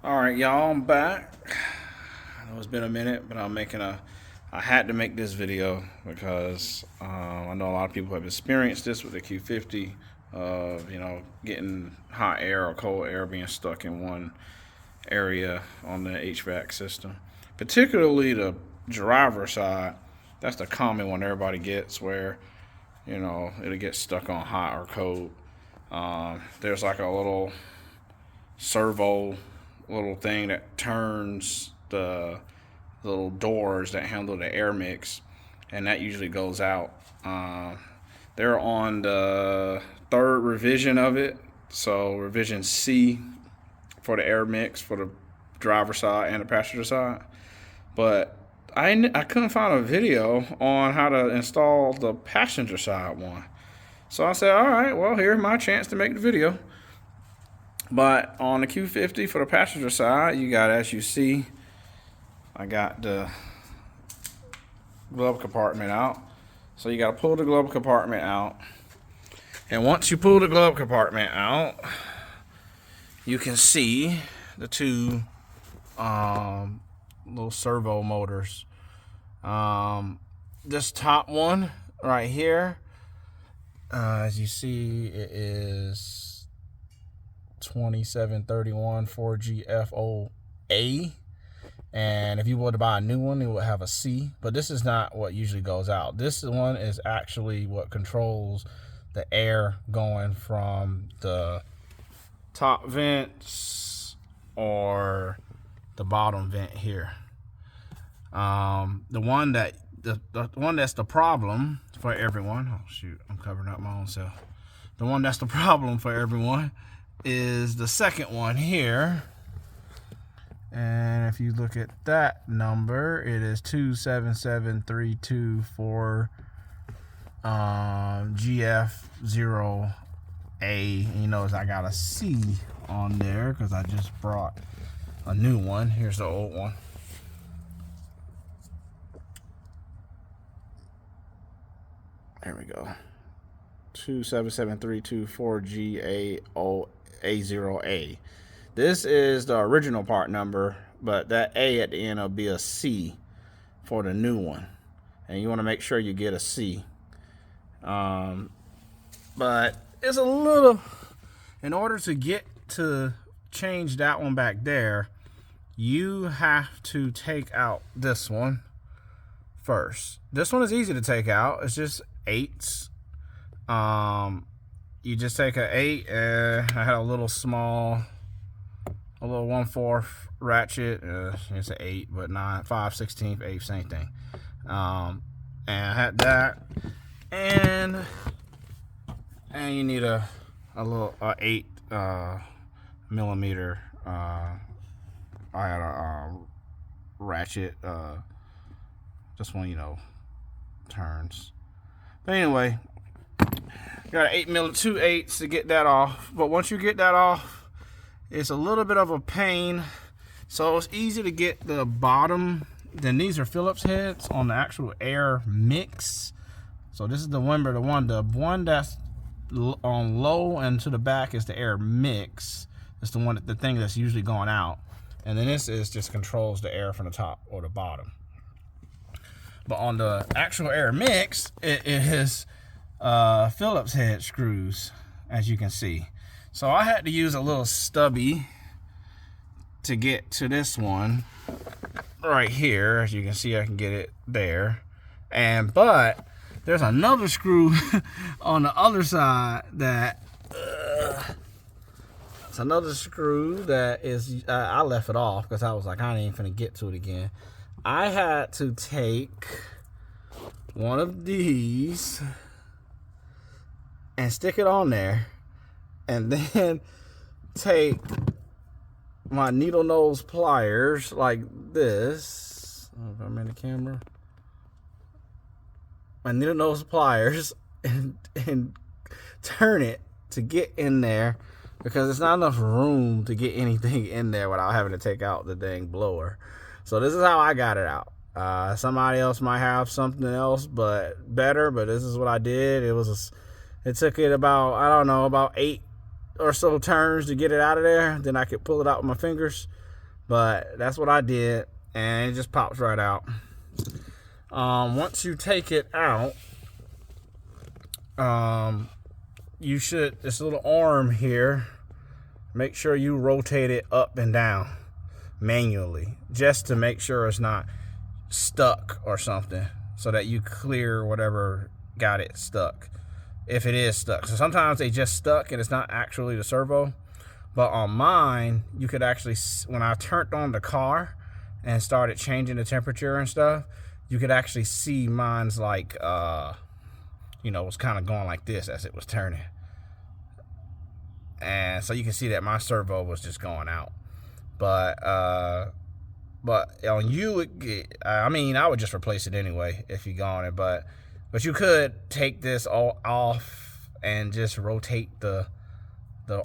All right, y'all, I'm back. I know it's been a minute, but I had to make this video because I know a lot of people have experienced this with the Q50 of, getting hot air or cold air being stuck in one area on the HVAC system. Particularly the driver side, that's the common one everybody gets where, it'll get stuck on hot or cold. There's like a little servo little thing that turns the little doors that handle the air mix, and that usually goes out. They're on the third revision of it, so revision C for the air mix for the driver side and the passenger side. But I couldn't find a video on how to install the passenger side one. So I said, all right, well, here's my chance to make the video. But on the Q50 for the passenger side, you got, as you see, I got the glove compartment out. So you got to pull the glove compartment out. And once you pull the glove compartment out, you can see the two little servo motors. This top one right here, as you see, it is 2731 4GFOA, and if you were to buy a new one, it would have a C, but this is not what usually goes out. This one is actually what controls the air going from the top vents or the bottom vent here. The one that's the problem for everyone, oh shoot, I'm covering up my own self. The one that's the problem for everyone is the second one here, and if you look at that number, it is 277324 GF0A. And you notice I got a C on there because I just brought a new one. Here's the old one. There we go. 277324GA0A. This is the original part number, but that A at the end will be a C for the new one, and you want to make sure you get a C. But it's a little, in order to get to change that one back there, you have to take out this one first. This one is easy to take out. It's just 8s. You just take an 8, and I had a little 1/4 ratchet. It's an 8, but 9, 5/16, 8, same thing. And I had that, and you need a little 8 millimeter. I had a ratchet. Just one, turns. But anyway, got an 2 8s to get that off. But once you get that off, it's a little bit of a pain. So it's easy to get the bottom. Then these are Phillips heads on the actual air mix. So this is the one that's on low and to the back is the air mix. It's the thing that's usually going out. And then this is just controls the air from the top or the bottom. But on the actual air mix, it is Phillips head screws, as you can see. So I had to use a little stubby to get to this one right here. As you can see, I can get it there. But there's another screw on the other side that it's another screw that is I left it off because I was like, I ain't finna get to it again. I had to take one of these and stick it on there, and then take my needle nose pliers like this. I don't know if I'm in the camera. My needle nose pliers and turn it to get in there, because there's not enough room to get anything in there without having to take out the dang blower. So this is how I got it out. Somebody else might have something else but better, but this is what I did. It took it about, I don't know, about 8 or so turns to get it out of there. Then I could pull it out with my fingers. But that's what I did, and it just pops right out. Once you take it out, you should, this little arm here, make sure you rotate it up and down manually, just to make sure it's not stuck or something, so that you clear whatever got it stuck, if it is stuck. So sometimes they just stuck and it's not actually the servo. But on mine, you could actually, when I turned on the car and started changing the temperature and stuff, you could actually see mine's like, you know, was kind of going like this as it was turning. And so you can see that my servo was just going out. But on you, I mean, I would just replace it anyway if you go on it. But you could take this all off and just rotate the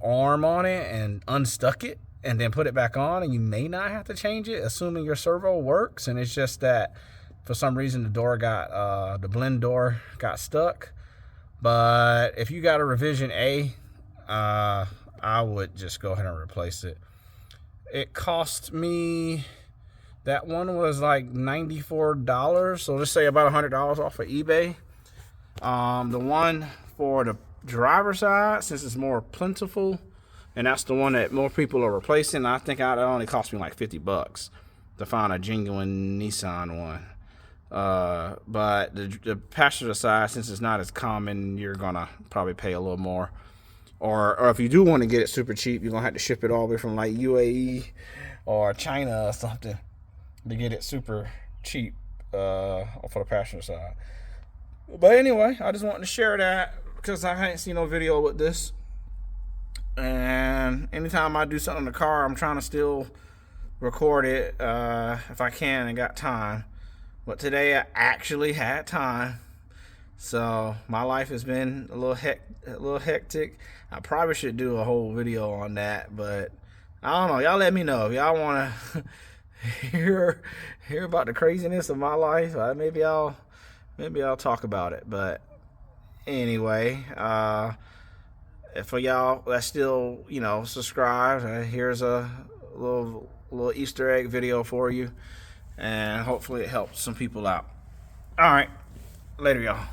arm on it and unstuck it and then put it back on, and you may not have to change it, assuming your servo works. And it's just that for some reason the door got, the blend door got stuck. But if you got a revision A, I would just go ahead and replace it. It cost me, that one was like $94, so let's say about $100 off of eBay. The one for the driver's side, since it's more plentiful, and that's the one that more people are replacing, I think it only cost me like $50 to find a genuine Nissan one. But the passenger side, since it's not as common, you're gonna probably pay a little more. Or if you do want to get it super cheap, you're gonna have to ship it all the way from like UAE or China or something to get it super cheap for the passenger side. But anyway, I just wanted to share that because I hadn't seen no video with this. And anytime I do something in the car, I'm trying to still record it if I can and got time. But today I actually had time. So my life has been a little hectic. I probably should do a whole video on that, but I don't know. Y'all let me know if y'all want to hear about the craziness of my life. Maybe I'll talk about it. But anyway, for y'all that still, you know, subscribe, here's a little Easter egg video for you, and hopefully it helps some people out. All right, later, y'all.